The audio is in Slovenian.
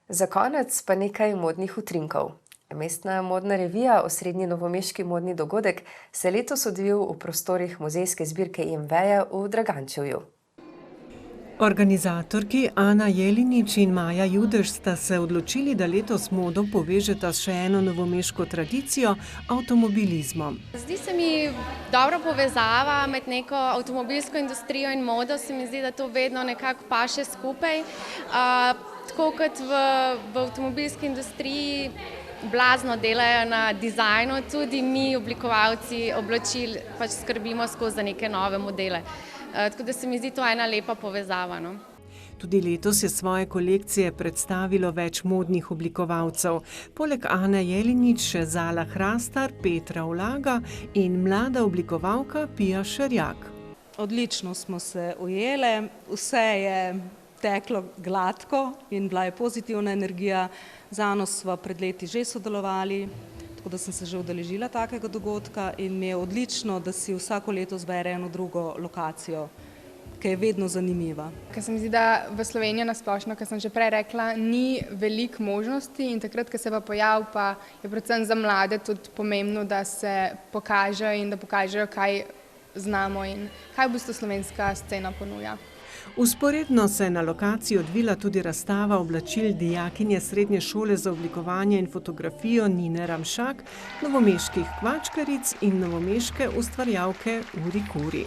Za konec pa nekaj modnih utrinkov. Mestna modna revija, osrednji novomeški modni dogodek, se letos odvil v prostorih muzejske zbirke IMV-ja v Dragančevju. Organizatorki Ana Jelinič in Maja Judež sta se odločili, da letos modo povežeta s še eno novomeško tradicijo, avtomobilizmom. Zdi se mi dobra povezava med neko avtomobilsko industrijo in modo, se mi zdi, da to vedno nekako paše skupaj. Tako kot v avtomobilski industriji blazno delajo na dizajnu, tudi mi, oblikovalci oblačil, pač skrbimo skozi neke nove modele. Tako da se mi zdi to ena lepa povezava. No? Tudi letos je svoje kolekcije predstavilo več modnih oblikovalcev. Poleg Ane Jelinič še Zala Hrastar, Petra Ulaga in mlada oblikovalka Pija Šerjak. Odlično smo se ujele, vse je teklo gladko in bila je pozitivna energija. Z Ano sva pred leti že sodelovali, tako da sem se že udeležila takega dogodka in mi je odlično, da si vsako leto zbere eno drugo lokacijo, ki je vedno zanimiva. Ker se mi zdi, da v Sloveniji nasplošno, kot sem že prej rekla, ni veliko možnosti in takrat, ko se pa pojavi, pa je predvsem za mlade tudi pomembno, da se pokažejo in da pokažejo, kaj znamo in kaj v bistvu slovenska scena ponuja. Vzporedno se je na lokaciji odvila tudi razstava oblačil dijakinje Srednje šole za oblikovanje in fotografijo Nine Ramšak, novomeških kvačkaric in novomeške ustvarjalke Uri Kuri.